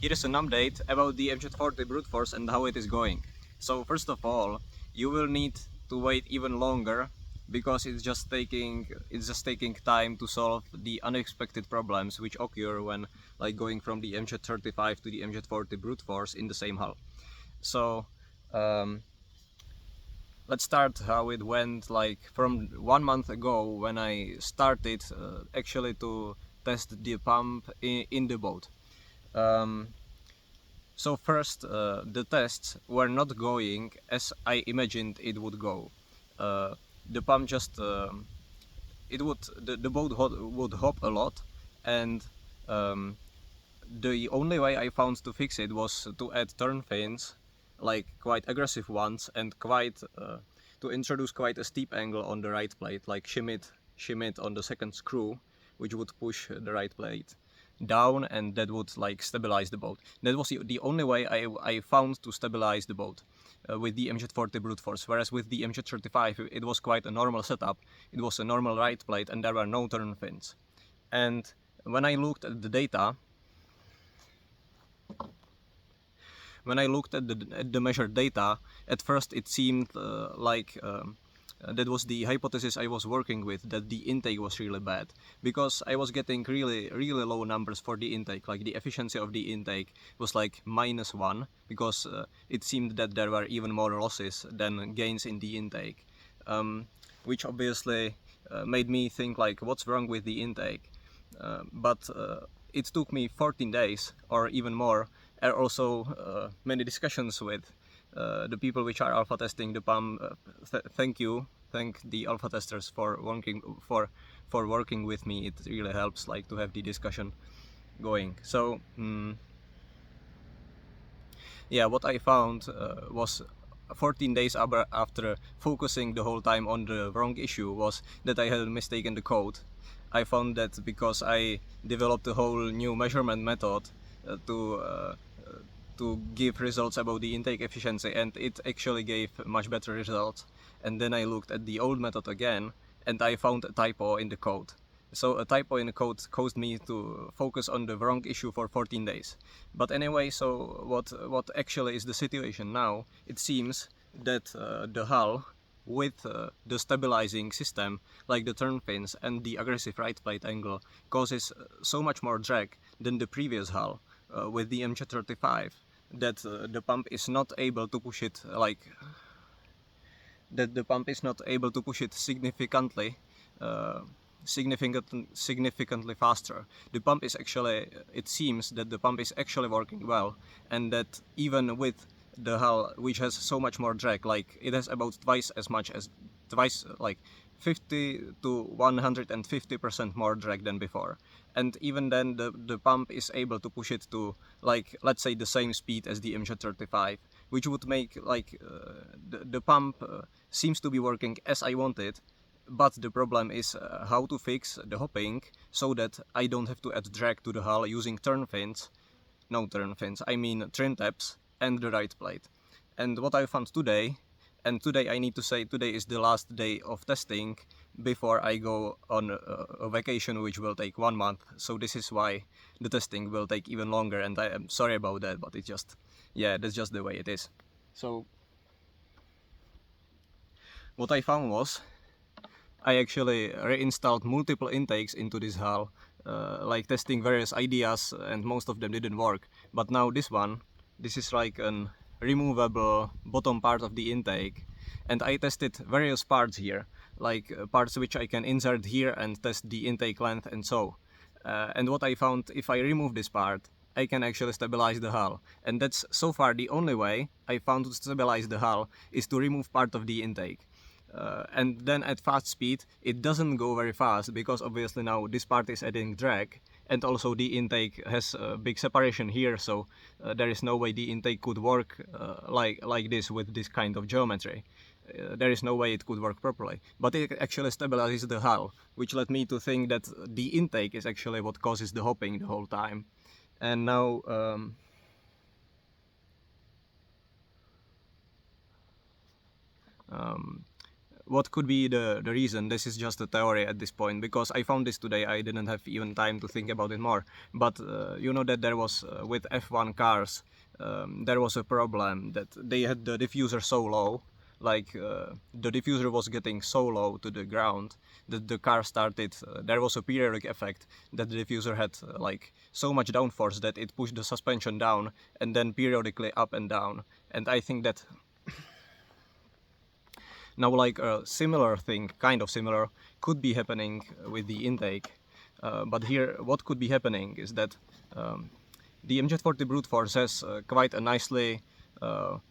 Here is an update about the MZ40 Bruteforce and how it is going. So first of all, you will need to wait even longer because it's just taking time to solve the unexpected problems which occur when going from the MZ35 to the MZ40 Bruteforce in the same hull. So um, let's start how it went from 1 month ago when I started actually to test the pump in the boat. Um, so first, the tests were not going as I imagined it would go. The pump just the boat would hop a lot, and um, the only way I found to fix it was to add turn fins, like quite aggressive ones, and quite to introduce quite a steep angle on the right plate, like shim it on the second screw, which would push the right plate down, and that would stabilize the boat. That was the only way I found to stabilize the boat with the MZ40 Bruteforce, whereas with the MZ35 it was quite a normal setup. It was a normal right plate and there were no turn fins. And when I looked at the data, at the measured data, at first it seemed that was the hypothesis I was working with, that the intake was really bad, because I was getting really low numbers for the intake. Like the efficiency of the intake was like -1, because it seemed that there were even more losses than gains in the intake, which obviously made me think like, what's wrong with the intake? But it took me 14 days or even more, and also many discussions with the people which are alpha testing the pump. Thank the alpha testers for working with me. It really helps to have the discussion going. So yeah, what I found was 14 days after focusing the whole time on the wrong issue was that I had a mistake in the code. I found that because I developed a whole new measurement method to give results about the intake efficiency, and it actually gave much better results. And then I looked at the old method again, and I found a typo in the code. So a typo in the code caused me to focus on the wrong issue for 14 days. But anyway, so what actually is the situation now? It seems that the hull with the stabilizing system, like the turn fins and the aggressive right plate angle, causes so much more drag than the previous hull with the MZ35, that the pump is not able to push it significantly significantly faster. The pump is actually, it seems that the pump is actually working well, and that even with the hull, which has so much more drag, like it has about twice 50 to 150% more drag than before, and even then the pump is able to push it to, let's say, the same speed as the MZ35, which would make the pump seems to be working as I wanted. But the problem is how to fix the hopping so that I don't have to add drag to the hull using turn fins, no turn fins, I mean trim tabs and the right plate. And what I found today, and today I need to say today is the last day of testing before I go on a vacation which will take 1 month. So this is why the testing will take even longer, and I am sorry about that, but it's just, yeah, that's just the way it is. So what I found was I actually reinstalled multiple intakes into this hull, testing various ideas, and most of them didn't work. But now this is like an removable bottom part of the intake, and I tested various parts here, parts which I can insert here and test the intake length and so. And what I found, if I remove this part, I can actually stabilize the hull. And that's so far the only way I found to stabilize the hull, is to remove part of the intake. And then at fast speed it doesn't go very fast, because obviously now this part is adding drag, and also the intake has a big separation here, so there is no way the intake could work like this with this kind of geometry. There is no way it could work properly, but it actually stabilizes the hull, which led me to think that the intake is actually what causes the hopping the whole time. And now um, what could be the reason? This is just a theory at this point, because I found this today. I didn't have even time to think about it more. But you know that there was with F1 cars, there was a problem that they had the diffuser so low, like the diffuser was getting so low to the ground that the car started, there was a periodic effect that the diffuser had like so much downforce that it pushed the suspension down and then periodically up and down. And I think that now like a similar thing, kind of similar, could be happening with the intake. But here what could be happening is that the MJ40 Bruteforce has quite a nicely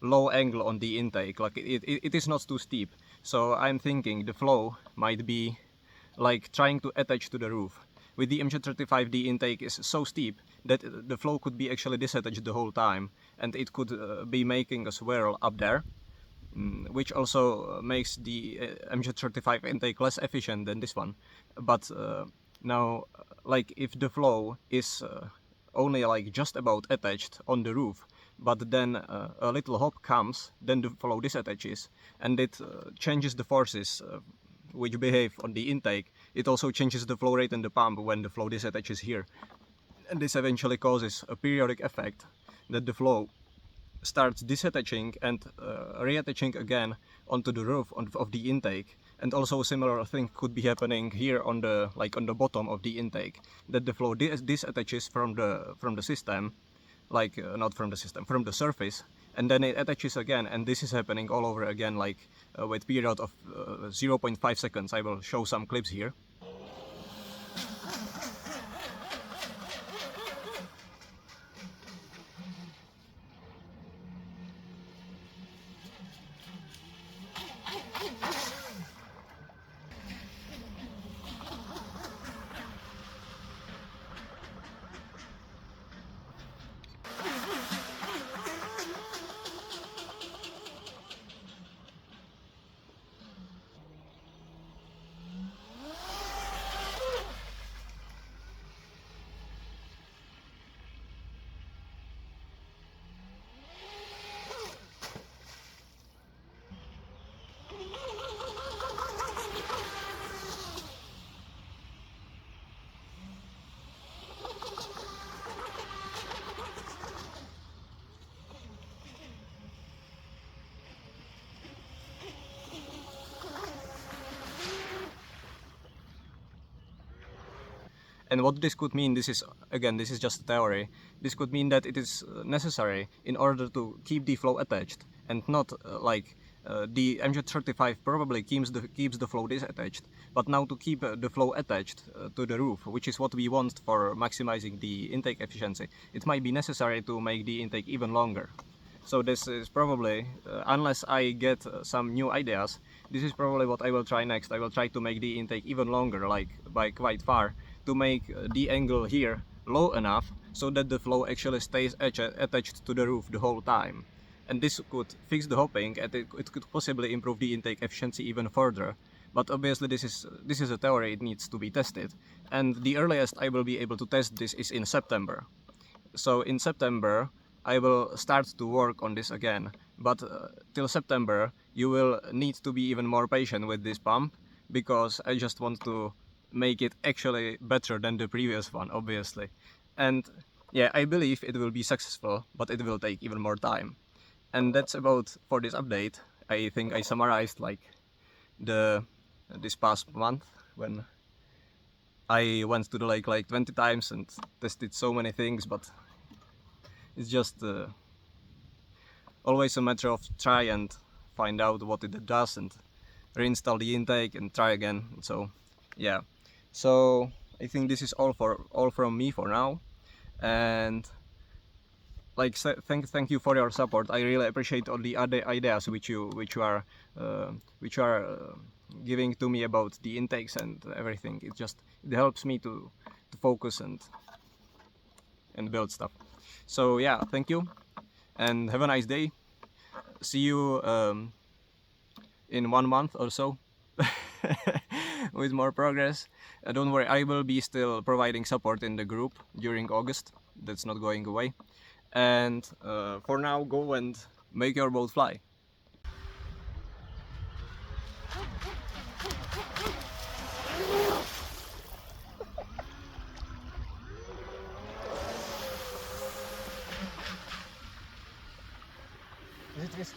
low angle on the intake, like it is not too steep. So I'm thinking the flow might be like trying to attach to the roof. With the MJ35 the intake is so steep that the flow could be actually disattached the whole time, and it could be making a swirl up there. Which also makes the MJ35 intake less efficient than this one. But now, like if the flow is only like just about attached on the roof, but then a little hop comes, then the flow disattaches, and it changes the forces which behave on the intake. It also changes the flow rate in the pump when the flow disattaches here. And this eventually causes a periodic effect that the flow starts disattaching and reattaching again onto the roof of the intake. And also a similar thing could be happening here on the bottom of the intake, that the flow disattaches from the system, like not from the system, from the surface, and then it attaches again. And this is happening all over again, like with period of 0.5 seconds. I will show some clips here. And what this could mean, this is just a theory. This could mean that it is necessary in order to keep the flow attached, and not the MJ35 probably keeps the flow disattached. But now to keep the flow attached to the roof, which is what we want for maximizing the intake efficiency, it might be necessary to make the intake even longer. So this is probably, unless I get some new ideas, this is probably what I will try next. I will try to make the intake even longer, like by quite far, to make the angle here low enough so that the flow actually stays attached to the roof the whole time. And this could fix the hopping, and it could possibly improve the intake efficiency even further. But obviously this is a theory, it needs to be tested. And the earliest I will be able to test this is in September. So in September I will start to work on this again. But till September you will need to be even more patient with this pump, because I just want to make it actually better than the previous one, obviously. And yeah, I believe it will be successful, but it will take even more time. And that's about for this update. I think I summarized like this past month, when I went to the lake like 20 times and tested so many things. But it's just always a matter of try and find out what it does, and reinstall the intake and try again. So yeah, so I think this is all from me for now. And like, thank you for your support. I really appreciate all the other ideas which you are giving to me about the intakes and everything. It helps me to focus and build stuff. So yeah, thank you and have a nice day. See you in 1 month or so with more progress. Don't worry, I will be still providing support in the group during August. That's not going away. And for now, go and make your boat fly. Yes.